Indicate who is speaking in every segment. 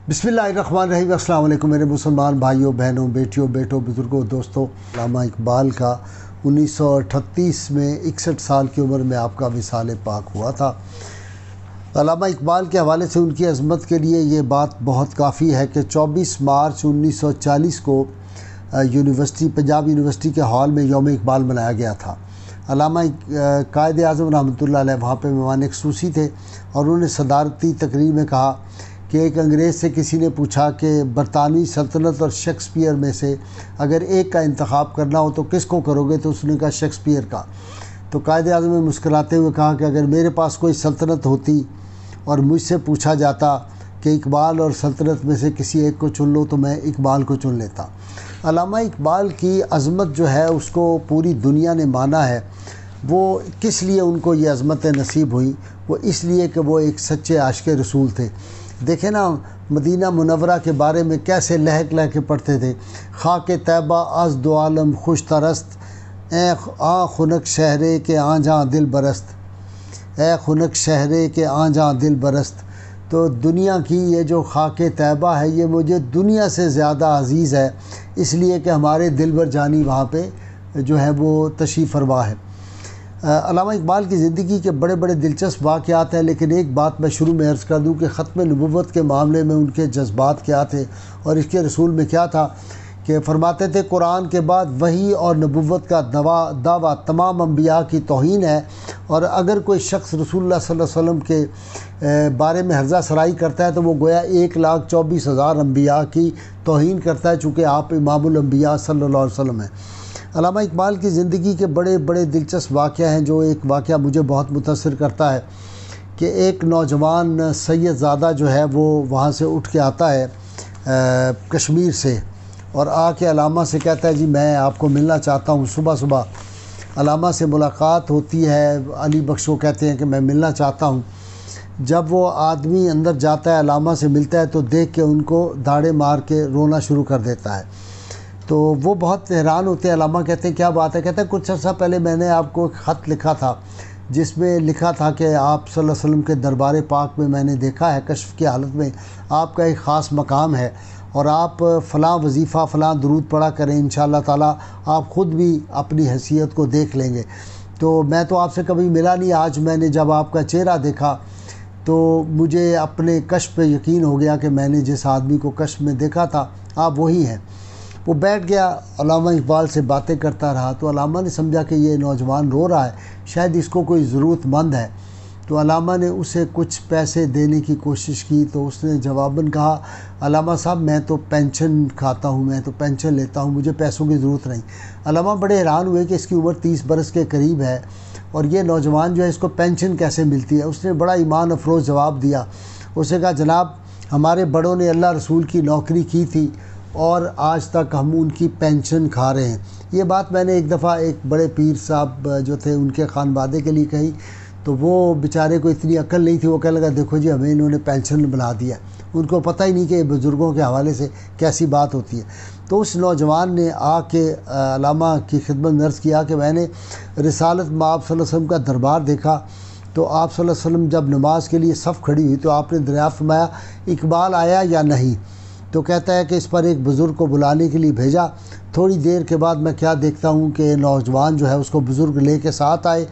Speaker 1: बिस्मिल्लाहिर्रहमानिर्रहीम। अस्सलाम वालेकुम मेरे मुसलमान भाइयों बहनों बेटियों बेटों बुज़ुर्गों दोस्तों। अल्लामा इकबाल का 1938 में 61 साल की उम्र में आपका विसाल पाक हुआ था। अल्लामा इकबाल के हवाले से उनकी अज़मत के लिए ये बात बहुत काफ़ी है कि 24 मार्च 1940 को पंजाब यूनिवर्सिटी के हॉल में यौम इकबाल मनाया गया था। अल्लामा कायद आज़म रहमतुल्लाह अलैह वहाँ पर मेहमान ख़ुसूसी थे और उन्होंने सदारती तकरीर में कहा कि एक अंग्रेज़ से किसी ने पूछा कि बरतानवी सल्तनत और शेक्सपियर में से अगर एक का इंतखाब करना हो तो किसको करोगे, तो उसने कहा शेक्सपियर का। तो कायद आज़म ने मुस्कुराते हुए कहा कि अगर मेरे पास कोई सल्तनत होती और मुझसे पूछा जाता कि इकबाल और सल्तनत में से किसी एक को चुन लो तो मैं इकबाल को चुन लेता। अल्लामा इकबाल की अज़मत जो है उसको पूरी दुनिया ने माना है। वो किस लिए उनको ये अज़मत नसीब हुई, वो इसलिए कि वो एक सच्चे आशिक़ रसूल थे। देखें ना, मदीना मुनव्वरा के बारे में कैसे लहक लह के पढ़ते थे। खाके तैबा अज़ दो आलम खुश तरस्त, ए खुनक शहरे के आँजा दिल बरस्त, ए खुनक शहरे के आँजा दिल बरस्त। तो दुनिया की ये जो खाके तैबा है ये मुझे दुनिया से ज़्यादा अज़ीज़ है, इसलिए कि हमारे दिल बर जानी वहाँ पे जो है वो तशरीफ़ फरमा है। अल्लामा इकबाल की ज़िंदगी के बड़े बड़े दिलचस्प वाक़यात हैं, लेकिन एक बात मैं शुरू में अर्ज़ कर दूं कि ख़त्म नबुव्वत के मामले में उनके जज्बात क्या थे और इसके रसूल में क्या था कि फरमाते थे कुरान के बाद वही और नबुव्वत का दावा तमाम अंबिया की तौहीन है, और अगर कोई शख्स रसूलुल्लाह सल्लल्लाहु अलैहि वसल्लम के बारे में हर्जा सराई करता है तो वो गोया 1,24,000 अंबिया की तौहीन करता है, चूँकि आप इमामुल अंबिया सल्लल्लाहु अलैहि वसल्लम हैं। अल्लामा इकबाल की ज़िंदगी के बड़े बड़े दिलचस्प वाक़या हैं। जो एक वाक़या मुझे बहुत मुतासिर करता है कि एक नौजवान सैयदज़ादा जो है वो वहाँ से उठ के आता है कश्मीर से, और आके अल्लामा से कहता है जी मैं आपको मिलना चाहता हूँ। सुबह सुबह अल्लामा से मुलाकात होती है। अली बख्शो कहते हैं कि मैं मिलना चाहता हूँ। जब वो आदमी अंदर जाता है अल्लामा से मिलता है तो देख के उनको दाड़े मार के रोना शुरू कर देता है। तो वो बहुत हैरान होते हैं। अल्लामा कहते हैं क्या बात है? कहते हैं कुछ अर्सा पहले मैंने आपको एक ख़त लिखा था जिसमें लिखा था कि आप सल्लल्लाहु अलैहि वसल्लम के दरबार पाक में मैंने देखा है कश्फ की हालत में आपका एक ख़ास मकाम है और आप फ़लाँ वजीफ़ा फ़लाँ दुरूद पढ़ा करें, इंशाअल्लाह ताला आप ख़ुद भी अपनी हैसियत को देख लेंगे। तो मैं तो आपसे कभी मिला नहीं, आज मैंने जब आपका चेहरा देखा तो मुझे अपने कश्फ पे यकीन हो गया कि मैंने जिस आदमी को कश्फ में देखा था आप वही हैं। वो बैठ गया, अल्लामा इकबाल से बातें करता रहा। तो अल्लामा ने समझा कि ये नौजवान रो रहा है, शायद इसको कोई ज़रूरतमंद है। तो अल्लामा ने उसे कुछ पैसे देने की कोशिश की तो उसने जवाबन कहा अल्लामा साहब मैं तो पेंशन खाता हूँ, मैं तो पेंशन लेता हूँ, मुझे पैसों की ज़रूरत नहीं। अल्लामा बड़े हैरान हुए कि इसकी उम्र 30 बरस के करीब है और ये नौजवान जो है इसको पेंशन कैसे मिलती है। उसने बड़ा ईमान अफरोज़ जवाब दिया। उसने कहा जनाब हमारे बड़ों ने अल्लाह रसूल की नौकरी की थी और आज तक हम उनकी पेंशन खा रहे हैं। ये बात मैंने एक दफ़ा एक बड़े पीर साहब जो थे उनके खानवादे के लिए कही, तो वो बेचारे को इतनी अक्ल नहीं थी। वो कहने लगा देखो जी हमें इन्होंने पेंशन बना दिया। उनको पता ही नहीं कि बुज़ुर्गों के हवाले से कैसी बात होती है। तो उस नौजवान ने आके अल्लामा की खिदमत में अर्ज़ किया कि मैंने रिसालत में आप सल्लल्लाहु अलैहि वसल्लम का दरबार देखा तो आप सल्लल्लाहु अलैहि वसल्लम जब नमाज के लिए सफ़ खड़ी हुई तो आपने दरियाफ़त फरमाया इकबाल आया या नहीं। तो कहता है कि इस पर एक बुज़ुर्ग को बुलाने के लिए भेजा। थोड़ी देर के बाद मैं क्या देखता हूँ कि नौजवान जो है उसको बुज़ुर्ग ले के साथ आए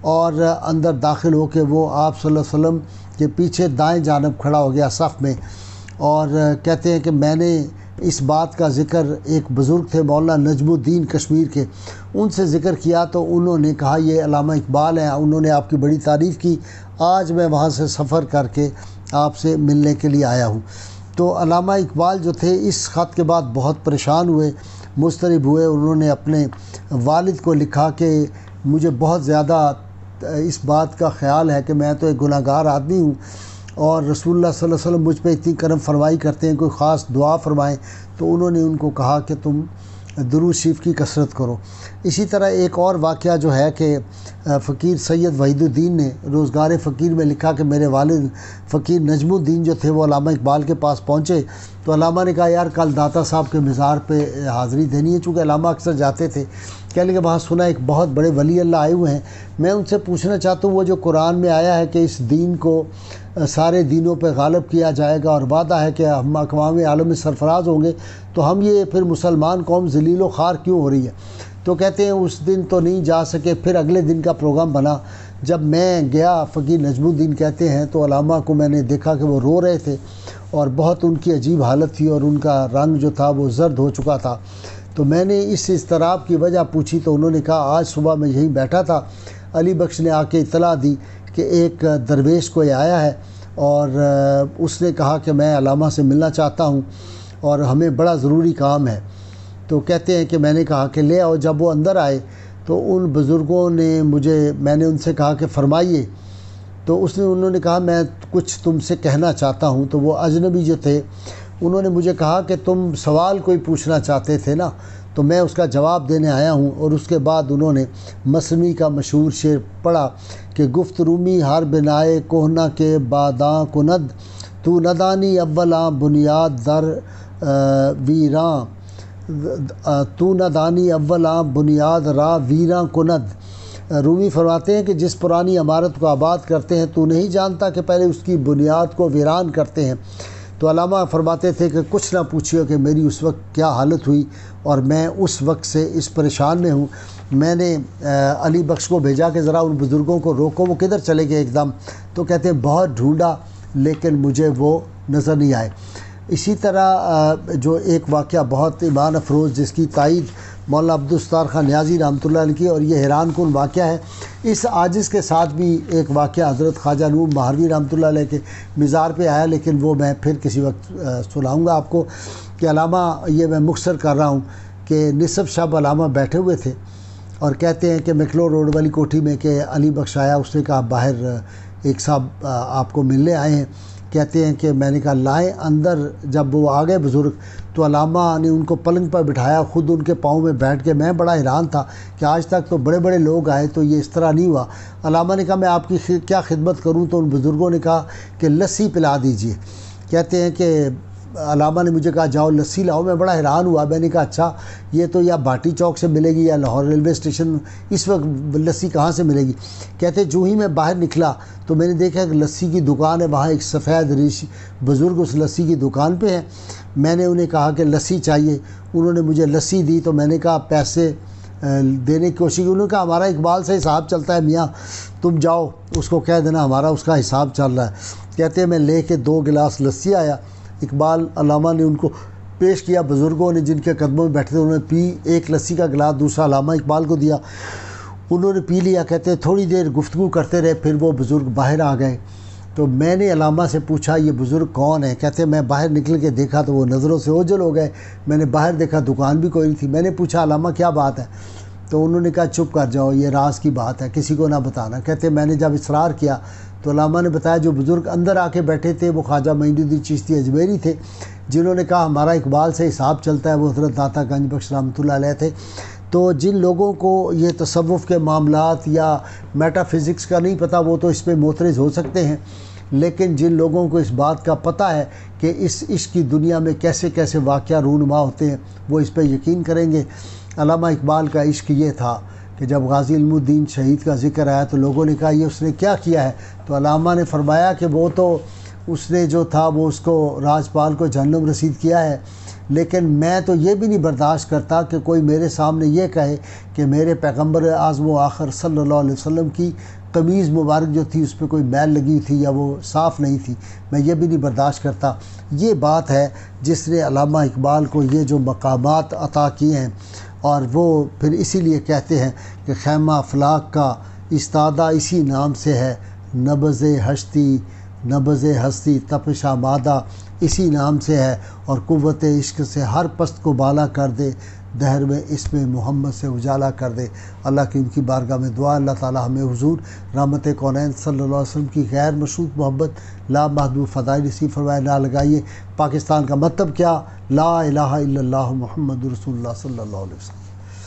Speaker 1: और अंदर दाखिल हो के वो आप सल्लल्लाहु अलैहि वसल्लम के पीछे दाएं जानब खड़ा हो गया सफ़ में। और कहते हैं कि मैंने इस बात का ज़िक्र एक बुज़ुर्ग थे मौलाना नजमुद्दीन कश्मीर के, उनसे ज़िक्र किया तो उन्होंने कहा ये अल्लामा इकबाल हैं, उन्होंने आपकी बड़ी तारीफ़ की। आज मैं वहाँ से सफ़र करके आपसे मिलने के लिए आया हूँ। तो अल्लामा इकबाल जो थे इस ख़त के बाद बहुत परेशान हुए, मुस्तरिब हुए। उन्होंने अपने वालिद को लिखा कि मुझे बहुत ज़्यादा इस बात का ख़्याल है कि मैं तो एक गुनाहगार आदमी हूँ और रसूलुल्लाह सल्लल्लाहु अलैहि वसल्लम मुझ पे इतनी करम फरमाई करते हैं, कोई ख़ास दुआ फरमाएं। तो उन्होंने उनको कहा कि तुम दुरूद शरीफ की कसरत करो। इसी तरह एक और वाक़या जो है कि फ़कीर सैयद वहीदुद्दीन ने रोज़गार फ़कीर में लिखा कि मेरे वालिद फ़कीर नजमुद्दीन जो थे वो अल्लामा इकबाल के पास पहुँचे तो अल्लामा ने कहा यार कल दाता साहब के मज़ार पे हाज़िरी देनी है, चूँकि अल्लामा अक्सर जाते थे। کہنے لگے وہاں سنا ایک بہت بڑے ولی اللہ آئے ہوئے ہیں، میں ان سے پوچھنا چاہتا ہوں وہ جو قرآن میں آیا ہے کہ اس دین کو سارے دینوں پہ غالب کیا جائے گا اور وعدہ ہے کہ ہم اقوام عالم میں سرفراز ہوں گے، تو ہم یہ پھر مسلمان قوم ذلیل و خوار کیوں ہو رہی ہے؟ تو کہتے ہیں اس دن تو نہیں جا سکے، پھر اگلے دن کا پروگرام بنا۔ جب میں گیا، فقیر نجم الدین کہتے ہیں، تو علامہ کو میں نے دیکھا کہ وہ رو رہے تھے اور بہت ان کی عجیب حالت تھی اور ان کا رنگ جو تھا وہ زرد ہو چکا تھا۔ تو میں نے اس اضطراب کی وجہ پوچھی تو انہوں نے کہا آج صبح میں یہیں بیٹھا تھا، علی بخش نے آ کے اطلاع دی کہ ایک درویش کوئی آیا ہے اور اس نے کہا کہ میں علامہ سے ملنا چاہتا ہوں اور ہمیں بڑا ضروری کام ہے۔ تو کہتے ہیں کہ میں نے کہا کہ لے آؤ۔ جب وہ اندر آئے تو ان بزرگوں نے میں نے ان سے کہا کہ فرمائیے، تو انہوں نے کہا میں کچھ تم سے کہنا چاہتا ہوں۔ تو وہ اجنبی جو تھے انہوں نے مجھے کہا کہ تم سوال کوئی پوچھنا چاہتے تھے نا، تو میں اس کا جواب دینے آیا ہوں۔ اور اس کے بعد انہوں نے مثنوی کا مشہور شعر پڑھا کہ گفت رومی ہر بنائے کوہنا کے باداں کند، تو ندانی اولاں بنیاد در ویراں، تو ندانی اولاں بنیاد را ویراں کند۔ رومی فرماتے ہیں کہ جس پرانی عمارت کو آباد کرتے ہیں تو نہیں جانتا کہ پہلے اس کی بنیاد کو ویران کرتے ہیں۔ تو علامہ فرماتے تھے کہ کچھ نہ پوچھیے کہ میری اس وقت کیا حالت ہوئی اور میں اس وقت سے اس پریشان میں ہوں۔ میں نے علی بخش کو بھیجا کہ ذرا ان بزرگوں کو روکو، وہ کدھر چلے گئے ایک دم؟ تو کہتے ہیں بہت ڈھونڈا لیکن مجھے وہ نظر نہیں آئے۔ اسی طرح جو ایک واقعہ بہت ایمان افروز جس کی تائید مولانا عبدالستار خان نیازی رحمۃ اللہ علیہ کی، اور یہ حیران کن واقعہ ہے، اس عاجز کے ساتھ بھی ایک واقعہ حضرت خواجہ نور مہروی رحمۃ اللہ علیہ کے مزار پہ آیا، لیکن وہ میں پھر کسی وقت سناؤں گا آپ کو کہ علامہ، یہ میں مختصر کر رہا ہوں کہ نصف شب علامہ بیٹھے ہوئے تھے اور کہتے ہیں کہ مکلو روڈ والی کوٹھی میں کہ علی بخش آیا، اس نے کہا باہر ایک صاحب آپ کو ملنے آئے ہیں۔ کہتے ہیں کہ میں نے کہا لائیں اندر۔ جب وہ آ گئے بزرگ تو علامہ نے ان کو پلنگ پر بٹھایا، خود ان کے پاؤں میں بیٹھ کے، میں بڑا حیران تھا کہ آج تک تو بڑے بڑے لوگ آئے تو یہ اس طرح نہیں ہوا۔ علامہ نے کہا میں آپ کی کیا خدمت کروں؟ تو ان بزرگوں نے کہا کہ لسی پلا دیجئے۔ کہتے ہیں کہ علامہ نے مجھے کہا جاؤ لسی لاؤ۔ میں بڑا حیران ہوا، میں نے کہا اچھا یہ تو یا بھاٹی چوک سے ملے گی یا لاہور ریلوے اسٹیشن، اس وقت لسی کہاں سے ملے گی؟ کہتے جو ہی میں باہر نکلا تو میں نے دیکھا کہ لسی کی دکان ہے، وہاں ایک سفید ریش بزرگ اس لسی کی دکان پہ ہے۔ میں نے انہیں کہا کہ لسی چاہیے، انہوں نے مجھے لسی دی تو میں نے کہا پیسے دینے کی کوشش کی۔ انہوں نے کہا ہمارا اقبال سے حساب چلتا ہے میاں، تم جاؤ اس کو کہہ دینا ہمارا اس کا حساب چل رہا ہے۔ کہتے ہیں میں لے کے 2 گلاس لسی آیا، اقبال علامہ نے ان کو پیش کیا، بزرگوں نے جن کے قدموں میں بیٹھے تھے انہوں نے پی، ایک لسی کا گلاس دوسرا علامہ اقبال کو دیا، انہوں نے پی لیا۔ کہتے ہیں تھوڑی دیر گفتگو کرتے رہے، پھر وہ بزرگ باہر آ گئے تو میں نے علامہ سے پوچھا یہ بزرگ کون ہے؟ کہتے ہیں میں باہر نکل کے دیکھا تو وہ نظروں سے اوجھل ہو گئے۔ میں نے باہر دیکھا دکان بھی کوئی نہیں تھی۔ میں نے پوچھا علامہ کیا بات ہے؟ تو انہوں نے کہا چپ کر جاؤ، یہ راز کی بات ہے، کسی کو نہ بتانا۔ کہتے ہیں میں نے جب اصرار کیا تو علامہ نے بتایا جو بزرگ اندر آ کے بیٹھے تھے وہ خواجہ معین الدین چشتی اجمیری تھے، جنہوں نے کہا ہمارا اقبال سے حساب چلتا ہے، وہ حضرت داتا گنج بخش رحمۃ اللہ علیہ تھے۔ تو جن لوگوں کو یہ تصوف کے معاملات یا میٹا فزکس کا نہیں پتہ وہ تو اس پہ معترض ہو سکتے ہیں، لیکن جن لوگوں کو اس بات کا پتہ ہے کہ اس عشق کی دنیا میں کیسے کیسے واقعہ رونما ہوتے ہیں وہ اس پہ یقین کریں گے۔ علامہ اقبال کا عشق یہ تھا کہ جب غازی علم الدین شہید کا ذکر آیا تو لوگوں نے کہا یہ اس نے کیا کیا ہے؟ تو علامہ نے فرمایا کہ وہ تو اس نے جو تھا وہ اس کو راجپال کو جہنم رسید کیا ہے، لیکن میں تو یہ بھی نہیں برداشت کرتا کہ کوئی میرے سامنے یہ کہے کہ میرے پیغمبر اعظم و آخر صلی اللہ علیہ وسلم کی قمیض مبارک جو تھی اس پہ کوئی میل لگی تھی یا وہ صاف نہیں تھی، میں یہ بھی نہیں برداشت کرتا۔ یہ بات ہے جس نے علامہ اقبال کو یہ جو مقامات عطا کیے ہیں، اور وہ پھر اسی لیے کہتے ہیں کہ خیمہ افلاک کا استادہ اسی نام سے ہے، نبض ہستی تپش آمادہ اسی نام سے ہے، اور قوت عشق سے ہر پست کو بالا کر دے، دہر میں اسم محمد سے اجالا کر دے۔ اللہ کی ان کی بارگاہ میں دعا، اللہ تعالی ہمیں حضور رحمت کونین صلی اللہ علیہ وسلم کی غیر مشروط محبت لا محدود فضائل نصیب فرمائے۔ نہ لگائیے پاکستان کا مطلب کیا؟ لا الہ الا اللہ محمد رسول اللہ صلی اللہ علیہ وسلم۔